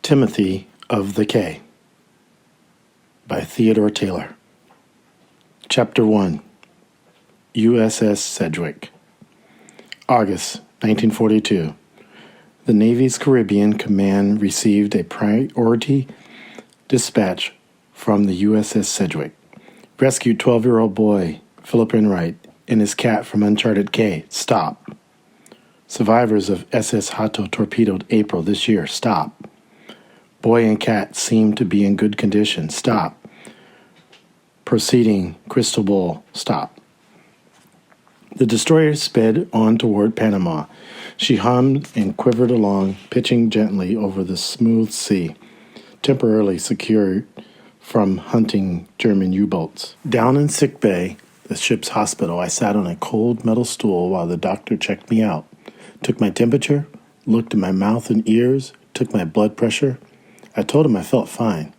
Timothy of the Cay by Theodore Taylor. Chapter 1. USS Sedgwick. August 1942. The Navy's Caribbean Command received a priority dispatch from the USS Sedgwick. Rescued 12-year-old boy Philip Enright and his cat from uncharted Cay. Stop. Survivors of SS Hato torpedoed April this year. Stop. Boy and cat seem to be in good condition. Stop. Proceeding Crystal Bowl. Stop. The destroyer sped on toward Panama. She hummed and quivered along, pitching gently over the smooth sea, temporarily secured from hunting German U-boats. Down in sick bay, the ship's hospital, I sat on a cold metal stool while the doctor checked me out, took my temperature, looked in my mouth and ears, took my blood pressure. I told him I felt fine.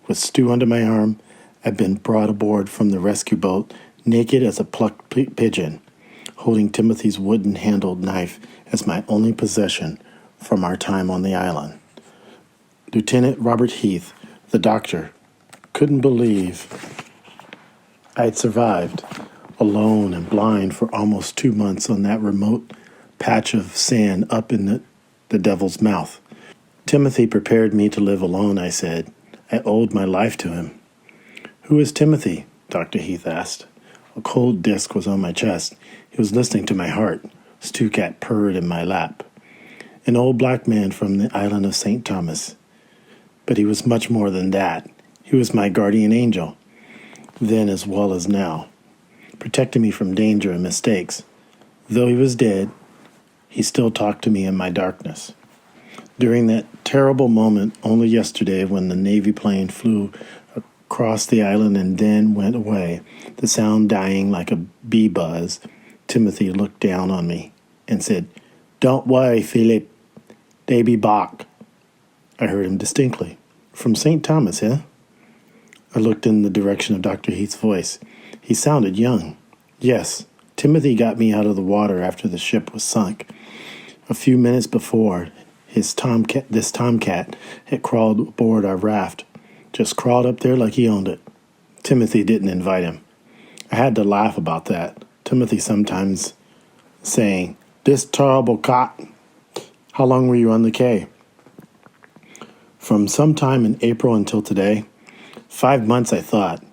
With Stu under my arm, I'd been brought aboard from the rescue boat, naked as a plucked pigeon, holding Timothy's wooden-handled knife as my only possession from our time on the island. Lieutenant Robert Heath, the doctor, couldn't believe I'd survived, alone and blind for almost 2 months on that remote patch of sand up in the devil's mouth. Timothy prepared me to live alone, I said. I owed my life to him. Who is Timothy? Dr. Heath asked. A cold disc was on my chest. He was listening to my heart. Stu Cat purred in my lap. An old black man from the island of St. Thomas. But he was much more than that. He was my guardian angel, then as well as now, protecting me from danger and mistakes. Though he was dead, he still talked to me in my darkness. During that terrible moment only yesterday when the Navy plane flew across the island and then went away, the sound dying like a bee buzz, Timothy looked down on me and said, "Don't worry, Philip. They be back." I heard him distinctly. From St. Thomas, eh? I looked in the direction of Dr. Heath's voice. He sounded young. Yes, Timothy got me out of the water after the ship was sunk. A few minutes before, this tomcat had crawled aboard our raft, just crawled up there like he owned it. Timothy didn't invite him. I had to laugh about that. Timothy sometimes saying, "This terrible cat." How long were you on the Cay? From some time in April until today. 5 months, I thought.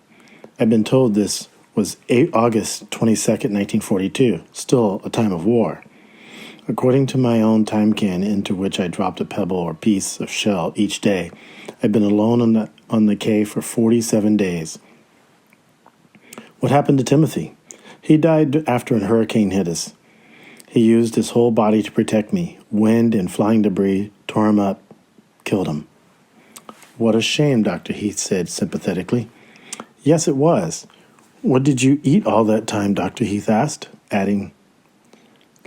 I'd been told this was August 22nd, 1942, still a time of war. According to my own time can, into which I dropped a pebble or piece of shell each day, I'd been alone on the Cay for 47 days. What happened to Timothy? He died after a hurricane hit us. He used his whole body to protect me. Wind and flying debris tore him up, killed him. What a shame, Dr. Heath said sympathetically. Yes, it was. What did you eat all that time? Dr. Heath asked, adding,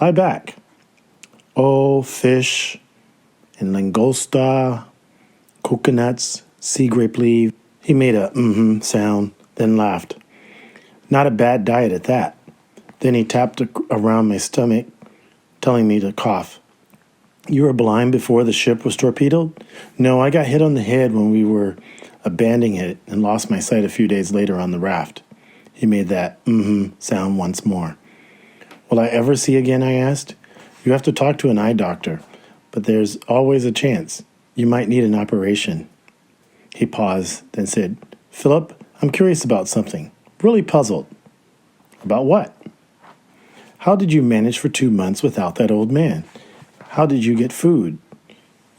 "Lie back." Oh, fish and langosta, coconuts, sea grape leaf. He made a sound, then laughed. Not a bad diet at that. Then he tapped around my stomach, telling me to cough. You were blind before the ship was torpedoed? No, I got hit on the head when we were abandoning it and lost my sight a few days later on the raft. He made that sound once more. Will I ever see again? I asked. You have to talk to an eye doctor, but there's always a chance. You might need an operation. He paused, then said, Philip, I'm curious about something. Really puzzled. About what? How did you manage for 2 months without that old man? How did you get food?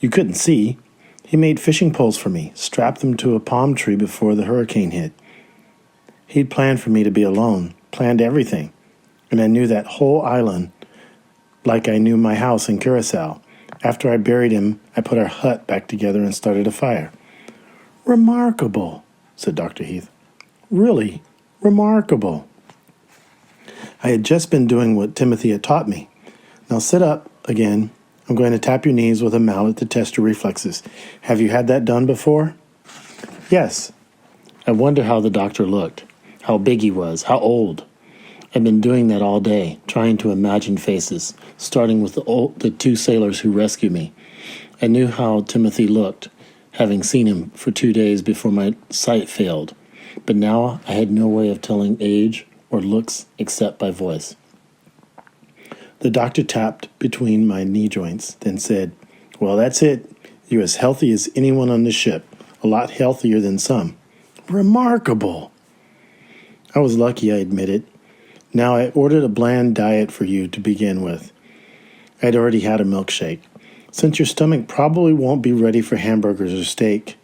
You couldn't see. He made fishing poles for me, strapped them to a palm tree before the hurricane hit. He'd planned for me to be alone, planned everything, and I knew that whole island like I knew my house in Curacao. After I buried him, I put our hut back together and started a fire. Remarkable, said Dr. Heath. Really remarkable. I had just been doing what Timothy had taught me. Now sit up again. I'm going to tap your knees with a mallet to test your reflexes. Have you had that done before? Yes. I wonder how the doctor looked, how big he was, how old. I'd been doing that all day, trying to imagine faces, starting with the 2 sailors who rescued me. I knew how Timothy looked, having seen him for 2 days before my sight failed. But now I had no way of telling age or looks except by voice. The doctor tapped between my knee joints, then said, "Well, that's it. You're as healthy as anyone on the ship, a lot healthier than some." Remarkable! I was lucky, I admitted. Now I ordered a bland diet for you to begin with. I'd already had a milkshake. Since your stomach probably won't be ready for hamburgers or steak.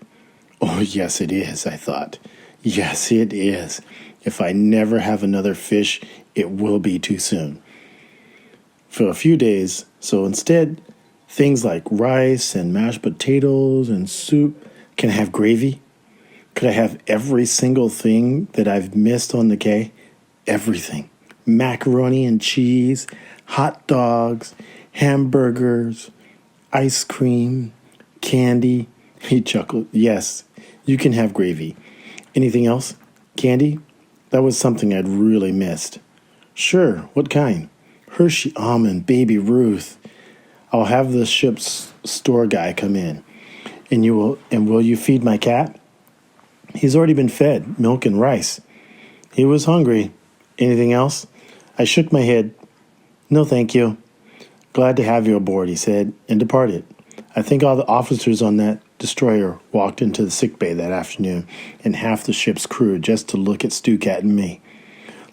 Oh, yes, it is, I thought. Yes, it is. If I never have another fish, it will be too soon. For a few days, so instead, things like rice and mashed potatoes and soup. Can I have gravy? Could I have every single thing that I've missed on the Cay? Everything. Macaroni and cheese, hot dogs, hamburgers, ice cream, candy. He chuckled. Yes, you can have gravy. Anything else? Candy? That was something I'd really missed. Sure, what kind? Hershey almond, Baby Ruth. I'll have the ship's store guy come in. And will you feed my cat? He's already been fed milk and rice. He was hungry. Anything else? I shook my head. No, thank you. Glad to have you aboard, he said, and departed. I think all the officers on that destroyer walked into the sickbay that afternoon, and half the ship's crew just to look at Stucat and me.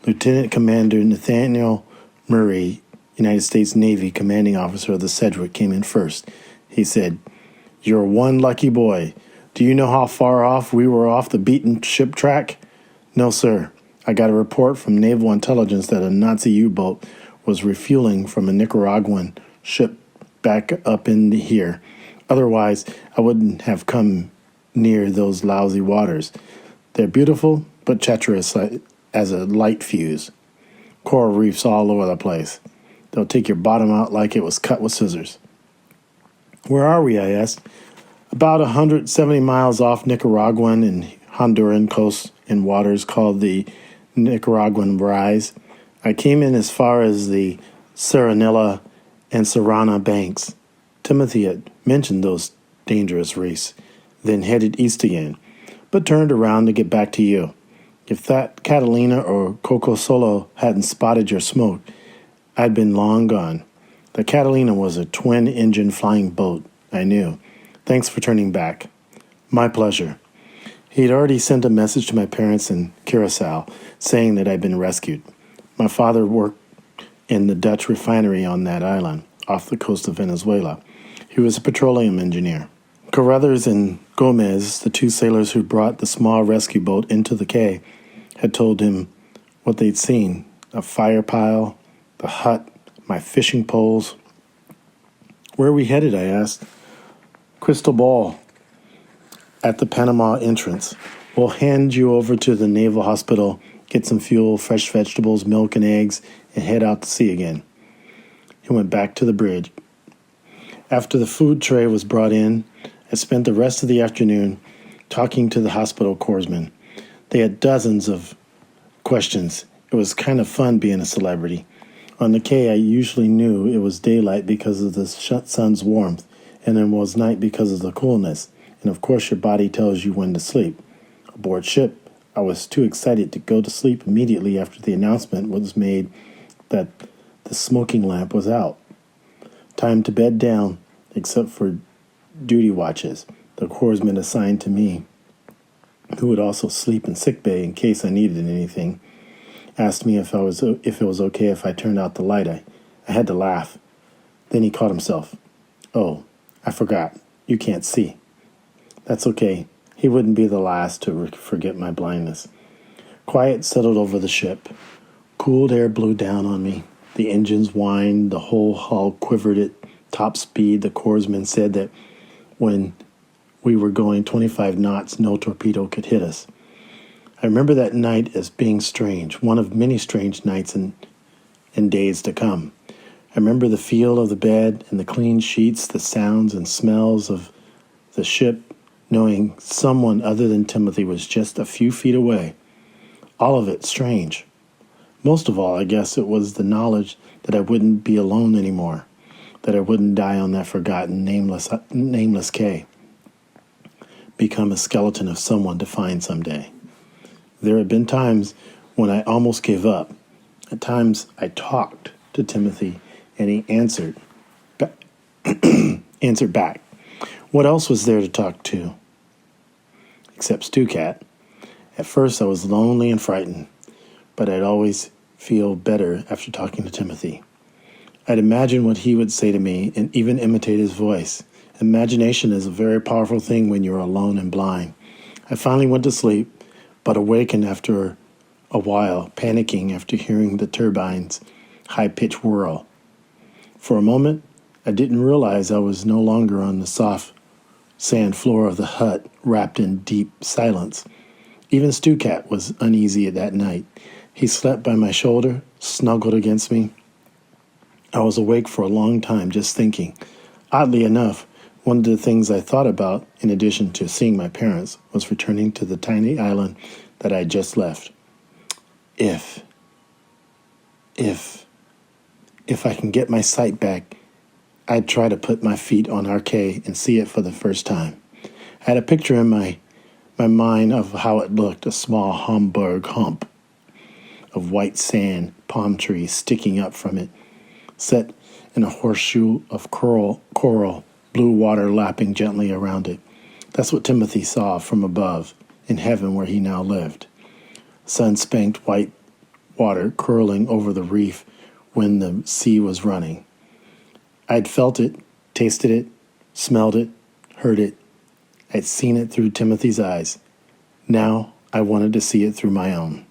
Lieutenant Commander Nathaniel Murray, United States Navy commanding officer of the Sedgwick, came in first. He said, "You're one lucky boy. Do you know how far off we were off the beaten ship track?" "No, sir. I got a report from Naval Intelligence that a Nazi U-boat was refueling from a Nicaraguan ship back up in here. Otherwise, I wouldn't have come near those lousy waters. They're beautiful, but treacherous as a light fuse. Coral reefs all over the place. They'll take your bottom out like it was cut with scissors." "Where are we?" I asked. "About 170 miles off Nicaraguan and Honduran coasts in waters called the Nicaraguan Rise. I came in as far as the Serenilla and Serrana banks. Timothy had mentioned those dangerous reefs, then headed east again, but turned around to get back to you. If that Catalina or Coco Solo hadn't spotted your smoke, I'd been long gone. The Catalina was a twin-engine flying boat, I knew. Thanks for turning back." "My pleasure." He'd already sent a message to my parents in Curacao saying that I'd been rescued. My father worked in the Dutch refinery on that island, off the coast of Venezuela. He was a petroleum engineer. Carruthers and Gomez, the two sailors who brought the small rescue boat into the Cay, had told him what they'd seen: a fire pile, the hut, my fishing poles. "Where are we headed?" I asked. "Crystal Ball, at the Panama entrance. We'll hand you over to the Naval Hospital, get some fuel, fresh vegetables, milk, and eggs, and head out to sea again." He went back to the bridge. After the food tray was brought in, I spent the rest of the afternoon talking to the hospital corpsmen. They had dozens of questions. It was kind of fun being a celebrity. On the Cay, I usually knew it was daylight because of the sun's warmth, and it was night because of the coolness. And of course, your body tells you when to sleep. Aboard ship, I was too excited to go to sleep immediately after the announcement was made that the smoking lamp was out. Time to bed down, except for duty watches, the corpsman assigned to me, who would also sleep in sickbay in case I needed anything, asked me if it was okay if I turned out the light. I had to laugh. Then he caught himself. "Oh, I forgot. You can't see." "That's okay. He wouldn't be the last to forget my blindness." Quiet settled over the ship. Cooled air blew down on me. The engines whined. The whole hull quivered at top speed. The corpsman said that when we were going 25 knots, no torpedo could hit us. I remember that night as being strange, one of many strange nights and days to come. I remember the feel of the bed and the clean sheets, the sounds and smells of the ship, knowing someone other than Timothy was just a few feet away. All of it strange. Most of all, I guess it was the knowledge that I wouldn't be alone anymore, that I wouldn't die on that forgotten, nameless Cay. become a skeleton of someone to find someday. There have been times when I almost gave up. At times I talked to Timothy and he answered back. What else was there to talk to except Stu Cat? At first I was lonely and frightened, but I'd always feel better after talking to Timothy. I'd imagine what he would say to me and even imitate his voice. Imagination is a very powerful thing when you're alone and blind. I finally went to sleep, but awakened after a while, panicking after hearing the turbine's high-pitched whirl. For a moment, I didn't realize I was no longer on the soft sand floor of the hut, wrapped in deep silence. Even Stu Cat was uneasy that night. He slept by my shoulder, snuggled against me. I was awake for a long time just thinking. Oddly enough, one of the things I thought about, in addition to seeing my parents, was returning to the tiny island that I had just left. If I can get my sight back, I'd try to put my feet on Cay and see it for the first time. I had a picture in my mind of how it looked, a small Hamburg hump of white sand, palm trees sticking up from it, set in a horseshoe of coral, blue water lapping gently around it. That's what Timothy saw from above, in heaven where he now lived. Sun-spanked white water curling over the reef when the sea was running. I'd felt it, tasted it, smelled it, heard it. I'd seen it through Timothy's eyes. Now I wanted to see it through my own.